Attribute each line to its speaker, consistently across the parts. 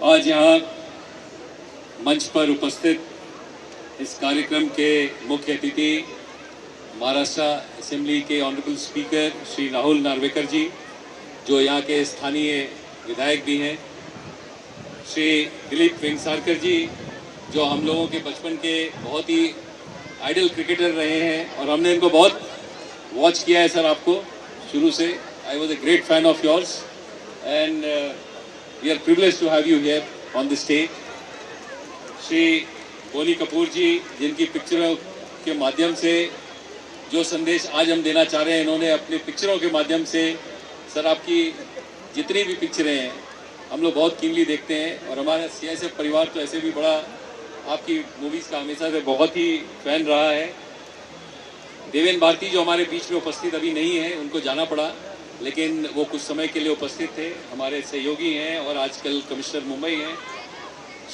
Speaker 1: आज यहाँ मंच पर उपस्थित इस कार्यक्रम के मुख्य अतिथि महाराष्ट्र असेंबली के ऑनरेबल स्पीकर श्री राहुल नार्वेकर जी, जो यहाँ के स्थानीय विधायक भी हैं, श्री दिलीप वेंगसारकर जी, जो हम लोगों के बचपन के बहुत ही आइडल क्रिकेटर रहे हैं और हमने इनको बहुत वॉच किया है सर, आपको शुरू से। I was a great fan of yours and we are privilege to have you here on the stage. Shri Boney Kapoor ji, जिनकी पिक्चरों के माध्यम से जो संदेश आज हम देना चाह रहे हैं, इन्होंने अपने पिक्चरों के माध्यम से सर आपकी जितनी भी पिक्चरें हैं हम लोग बहुत कीनली देखते हैं और हमारा सीआईएसएफ परिवार तो ऐसे भी बड़ा आपकी मूवीज़ का हमेशा से बहुत ही फैन रहा है। देवेंद्र भारती जो हमारे बीच में उपस्थित अभी नहीं है, उनको जाना पड़ा, लेकिन वो कुछ समय के लिए उपस्थित थे, हमारे सहयोगी हैं और आजकल कमिश्नर मुंबई हैं।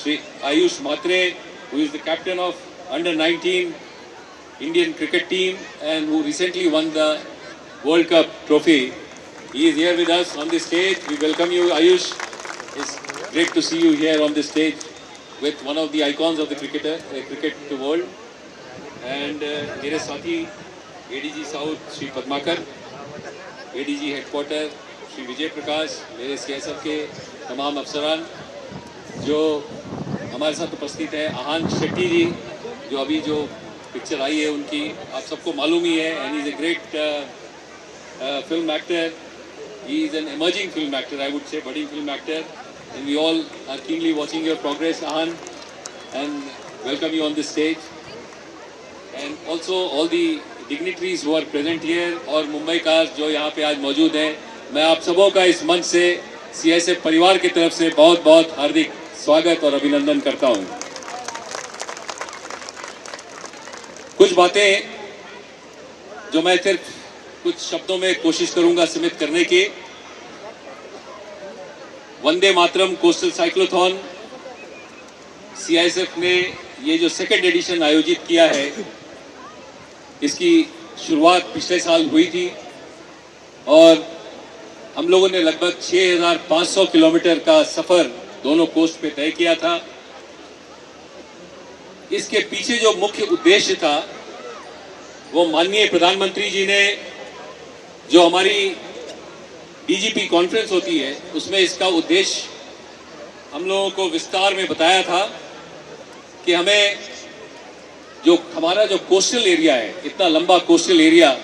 Speaker 1: Shri Ayush Mhatre, who is the captain of under-19 Indian cricket team and who recently won the World Cup trophy. He is here with us on the stage. We welcome you, Ayush. It's great to see you here on the stage with one of the icons of the cricket world. And मेरे साथी ADG south Shri Padmakar, ADG headquarter Shri Vijay Prakash, मेरे CISF के तमाम अफसरान जो हमारे साथ उपस्थित है, आहान शेट्टी जी, जो अभी जो पिक्चर आई है उनकी आप सबको मालूम ही है, and is a great film actor. He is an emerging film actor, I would say, budding film actor, and we all are keenly watching your progress, Ahan, and welcome you on this stage. And also all the dignitaries who are present here और मुंबई का जो यहाँ पे आज मौजूद हैं, मैं आप सबों का इस मंच से सीआईएसएफ परिवार की तरफ से बहुत बहुत हार्दिक स्वागत और अभिनंदन करता हूं। कुछ बातें जो मैं सिर्फ कुछ शब्दों में कोशिश करूंगा सीमित करने की। Vande Mataram coastal cyclothon CISF ने ये जो सेकंड एडिशन आयोजित किया है, इसकी शुरुआत पिछले साल हुई थी और हम लोगों ने लगभग 6500 किलोमीटर का सफर दोनों कोस्ट पे तय किया था। इसके पीछे जो मुख्य उद्देश्य था वो माननीय प्रधानमंत्री जी ने, जो हमारी डीजीपी कॉन्फ्रेंस होती है उसमें इसका उद्देश्य हम लोगों को विस्तार में बताया था कि हमें जो हमारा जो कोस्टल एरिया है, इतना लंबा coastal area,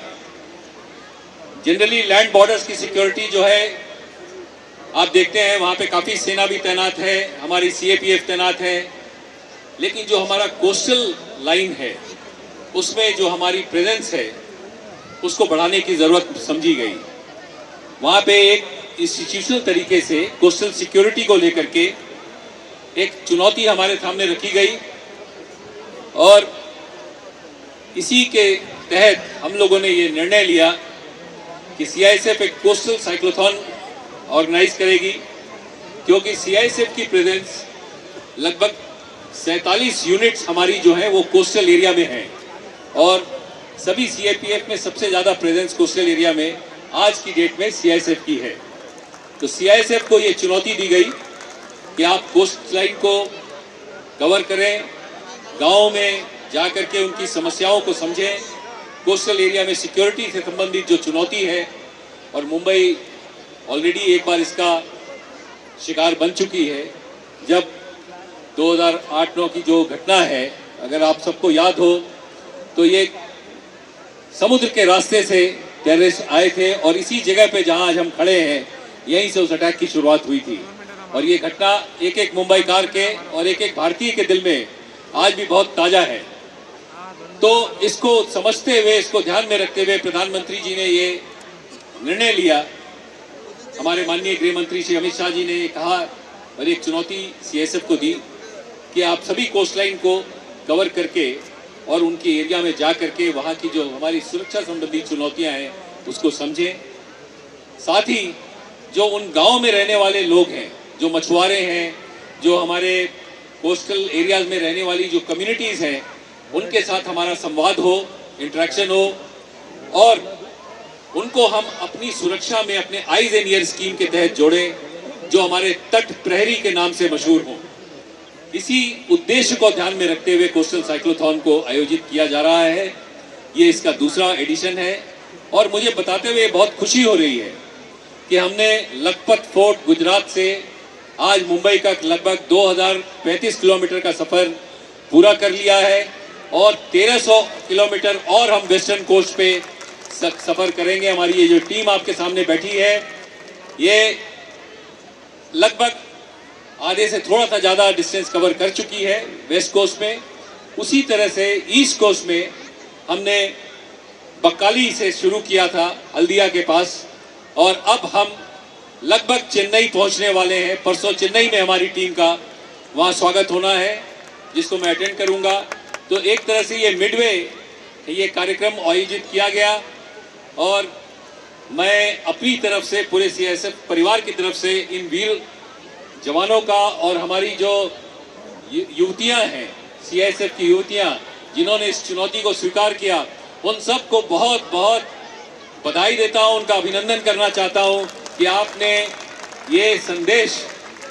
Speaker 1: generally land borders की सिक्योरिटी जो है आप देखते हैं वहाँ पे काफ़ी सेना भी तैनात है, हमारी सीएपीएफ तैनात है, लेकिन जो हमारा कोस्टल लाइन है उसमें जो हमारी प्रेजेंस है उसको बढ़ाने की ज़रूरत समझी गई। वहाँ पे एक इंस्टीट्यूशनल तरीके से कोस्टल सिक्योरिटी को लेकर के एक चुनौती हमारे सामने रखी गई और इसी के तहत हम लोगों ने ये निर्णय लिया कि सीआईएसएफ एक कोस्टल साइक्लोथॉन ऑर्गेनाइज करेगी, क्योंकि सीआईएसएफ की प्रेजेंस लगभग 47 यूनिट्स हमारी जो है वो कोस्टल एरिया में है और सभी सीएपीएफ में सबसे ज़्यादा प्रेजेंस कोस्टल एरिया में आज की डेट में सीआईएसएफ की है। तो सीआईएसएफ को ये चुनौती दी गई कि आप कोस्ट लाइन को कवर करें, गाँव में जा करके उनकी समस्याओं को समझें, कोस्टल एरिया में सिक्योरिटी से संबंधित जो चुनौती है, और मुंबई ऑलरेडी एक बार इसका शिकार बन चुकी है। जब 2008-9 की जो घटना है, अगर आप सबको याद हो, तो ये समुद्र के रास्ते से टेररिस्ट आए थे और इसी जगह पे जहां आज हम खड़े हैं, यहीं से उस अटैक की शुरुआत हुई थी। और ये घटना एक एक मुंबईकार के और एक एक भारतीय के दिल में आज भी बहुत ताज़ा है। तो इसको समझते हुए, इसको ध्यान में रखते हुए प्रधानमंत्री जी ने ये निर्णय लिया, हमारे माननीय गृह मंत्री श्री अमित शाह जी ने कहा और एक चुनौती सीआईएसएफ को दी कि आप सभी कोस्ट लाइन को कवर करके और उनके एरिया में जा करके वहाँ की जो हमारी सुरक्षा संबंधी चुनौतियाँ हैं उसको समझें। साथ ही जो उन गाँव में रहने वाले लोग हैं, जो मछुआरे हैं, जो हमारे कोस्टल एरियाज में रहने वाली जो कम्युनिटीज़ हैं, उनके साथ हमारा संवाद हो, इंटरेक्शन हो और उनको हम अपनी सुरक्षा में अपने आइज एंड ईयर स्कीम के तहत जोड़ें, जो हमारे तट प्रहरी के नाम से मशहूर हों। इसी उद्देश्य को ध्यान में रखते हुए कोस्टल साइक्लोथॉन को आयोजित किया जा रहा है। ये इसका दूसरा एडिशन है और मुझे बताते हुए बहुत खुशी हो रही है कि हमने लखपत फोर्ट गुजरात से आज मुंबई का लगभग 2035 किलोमीटर का सफर पूरा कर लिया है और 1300 किलोमीटर और हम वेस्टर्न कोस्ट पे सफर करेंगे। हमारी ये जो टीम आपके सामने बैठी है ये लगभग आधे से थोड़ा सा ज्यादा डिस्टेंस कवर कर चुकी है वेस्ट कोस्ट में। उसी तरह से ईस्ट कोस्ट में हमने बक्काली से शुरू किया था हल्दिया के पास और अब हम लगभग चेन्नई पहुंचने वाले हैं। परसों चेन्नई में हमारी टीम का वहां स्वागत होना है जिसको मैं अटेंड करूंगा। तो एक तरह से ये मिडवे ये कार्यक्रम आयोजित किया गया और मैं अपनी तरफ से पूरे सीआईएसएफ परिवार की तरफ से इन वीर जवानों का और हमारी जो युवतियां हैं सीआईएसएफ की युवतियां जिन्होंने इस चुनौती को स्वीकार किया उन सबको बहुत बहुत बधाई देता हूं, उनका अभिनंदन करना चाहता हूं कि आपने ये संदेश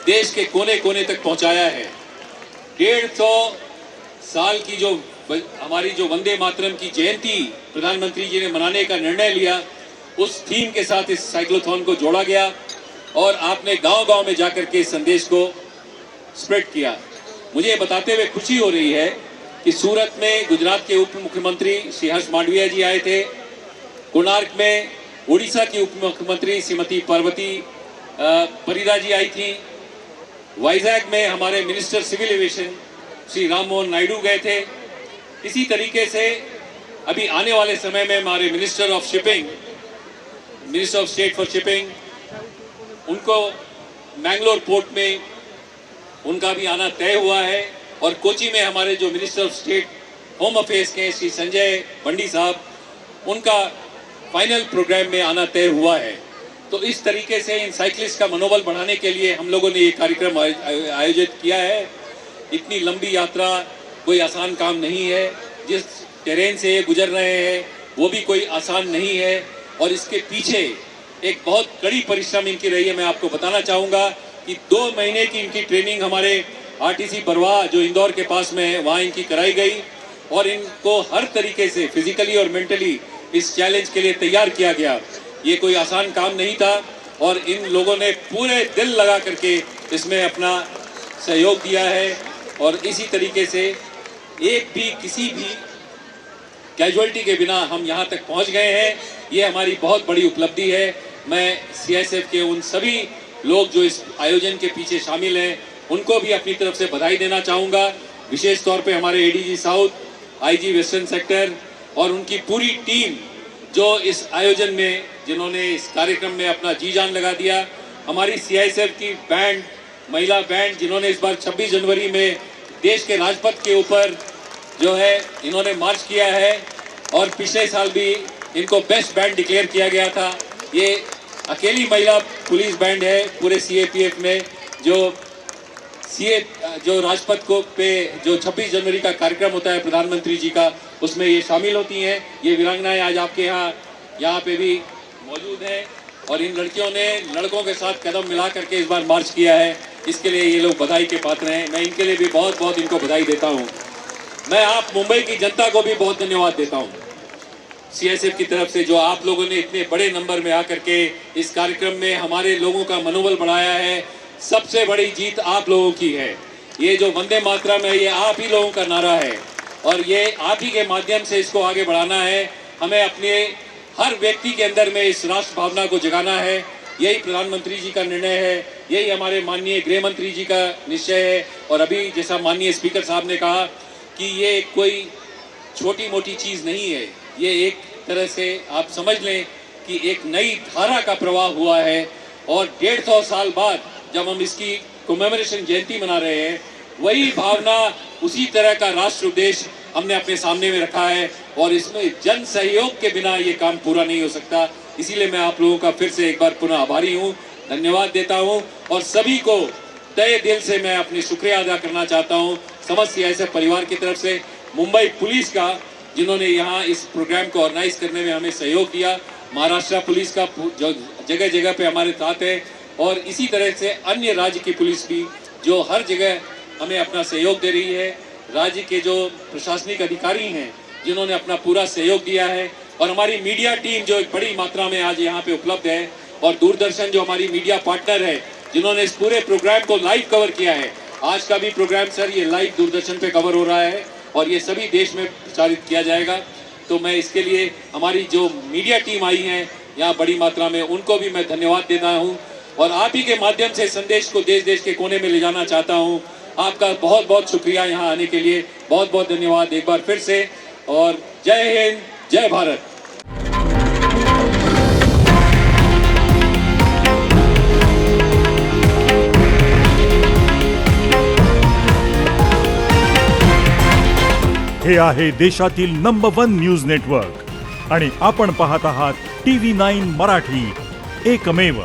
Speaker 1: देश के कोने कोने तक पहुंचाया है। 150 साल की जो हमारी जो वंदे मातरम की जयंती प्रधानमंत्री जी ने मनाने का निर्णय लिया उस थीम के साथ इस साइक्लोथॉन को जोड़ा गया और आपने गांव-गांव में जाकर के इस संदेश को स्प्रेड किया। मुझे बताते हुए खुशी हो रही है कि सूरत में गुजरात के उप मुख्यमंत्री श्री हर्ष मांडविया जी आए थे, कोणार्क में उड़ीसा की उप मुख्यमंत्री श्रीमती पार्वती परिदा जी आई थी, वाइजैक में हमारे minister civil aviation Shri Ram Mohan Naidu गए थे। इसी तरीके से अभी आने वाले समय में हमारे minister of state for shipping उनको मैंगलोर पोर्ट में उनका भी आना तय हुआ है और कोची में हमारे जो minister of state home affairs के श्री संजय बंडी साहब उनका फाइनल प्रोग्राम में आना तय हुआ है। तो इस तरीके से इन साइक्लिस्ट का मनोबल बढ़ाने के लिए हम लोगों ने ये कार्यक्रम आयोजित किया है। इतनी लंबी यात्रा कोई आसान काम नहीं है, जिस टेरेन से ये गुजर रहे हैं वो भी कोई आसान नहीं है और इसके पीछे एक बहुत कड़ी परिश्रम इनकी रही है। मैं आपको बताना चाहूँगा कि 2 महीने की इनकी ट्रेनिंग हमारे आरटीसी बरवा जो इंदौर के पास में है वहाँ इनकी कराई गई और इनको हर तरीके से फिजिकली और मेंटली इस चैलेंज के लिए तैयार किया गया। ये कोई आसान काम नहीं था और इन लोगों ने पूरे दिल लगा करके इसमें अपना सहयोग दिया है और इसी तरीके से एक भी किसी भी कैजुअलिटी के बिना हम यहाँ तक पहुँच गए हैं। ये हमारी बहुत बड़ी उपलब्धि है। मैं सीआईएसएफ के उन सभी लोग जो इस आयोजन के पीछे शामिल हैं उनको भी अपनी तरफ से बधाई देना चाहूँगा। विशेष तौर पे हमारे ADG south, IG western sector और उनकी पूरी टीम जो इस आयोजन में जिन्होंने इस कार्यक्रम में अपना जी जान लगा दिया। हमारी सीआईएसएफ की बैंड, महिला बैंड जिन्होंने इस बार 26 जनवरी में देश के राजपथ के ऊपर जो है इन्होंने मार्च किया है और पिछले साल भी इनको बेस्ट बैंड डिक्लेयर किया गया था। ये अकेली महिला पुलिस बैंड है पूरे सीएपीएफ में जो राजपथ को पे जो 26 जनवरी का कार्यक्रम होता है प्रधानमंत्री जी का उसमें ये शामिल होती हैं। ये वीरांगनाएं आज आपके यहाँ पे भी मौजूद हैं और इन लड़कियों ने लड़कों के साथ कदम मिला करके इस बार मार्च किया है। इसके लिए ये लोग बधाई के पात्र हैं। मैं इनके लिए भी बहुत बहुत इनको बधाई देता हूँ। मैं आप मुंबई की जनता को भी बहुत धन्यवाद देता हूँ सीआईएसएफ की तरफ से जो आप लोगों ने इतने बड़े नंबर में आकर के इस कार्यक्रम में हमारे लोगों का मनोबल बढ़ाया है। सबसे बड़ी जीत आप लोगों की है। ये जो वंदे मातरम है ये आप ही लोगों का नारा है और ये आप ही के माध्यम से इसको आगे बढ़ाना है। हमें अपने हर व्यक्ति के अंदर में इस राष्ट्र भावना को जगाना है। यही प्रधानमंत्री जी का निर्णय है, यही हमारे माननीय गृह मंत्री जी का निश्चय है और अभी जैसा माननीय स्पीकर साहब ने कहा कि ये कोई छोटी मोटी चीज़ नहीं है। ये एक तरह से आप समझ लें कि एक नई धारा का प्रवाह हुआ है और 150 साल बाद जब हम इसकी कमेमोरेशन जयंती मना रहे हैं वही भावना उसी तरह का राष्ट्र उद्देश्य हमने अपने सामने में रखा है और इसमें जन सहयोग के बिना ये काम पूरा नहीं हो सकता। इसीलिए मैं आप लोगों का फिर से एक बार पुनः आभारी हूँ, धन्यवाद देता हूँ और सभी को तहे दिल से मैं अपनी शुक्रिया अदा करना चाहता हूँ समस्त सीआईएसएफ परिवार की तरफ से, मुंबई पुलिस का जिन्होंने यहाँ इस प्रोग्राम को ऑर्गेनाइज करने में हमें सहयोग दिया, महाराष्ट्र पुलिस का जो जगह जगह पे हमारे साथ है, और इसी तरह से अन्य राज्य की पुलिस भी जो हर जगह हमें अपना सहयोग दे रही है। राज्य के जो प्रशासनिक अधिकारी हैं जिन्होंने अपना पूरा सहयोग दिया है, और हमारी मीडिया टीम जो एक बड़ी मात्रा में आज यहाँ पे उपलब्ध है, और दूरदर्शन जो हमारी मीडिया पार्टनर है जिन्होंने इस पूरे प्रोग्राम को लाइव कवर किया है। आज का भी प्रोग्राम सर ये लाइव दूरदर्शन पे कवर हो रहा है और ये सभी देश में प्रचारित किया जाएगा। तो मैं इसके लिए हमारी जो मीडिया टीम आई है यहाँ बड़ी मात्रा में, उनको भी मैं धन्यवाद देता हूँ और आप ही के माध्यम से संदेश को देश देश के कोने में ले जाना चाहता हूँ। आपका बहुत बहुत शुक्रिया यहाँ आने के लिए, बहुत बहुत धन्यवाद एक बार फिर से, और जय हिंद, जय भारत।
Speaker 2: हे आहे देशातील नंबर 1 न्यूज नेटवर्क आणि आपण पाहत आहात TV9 मराठी, एकमेव।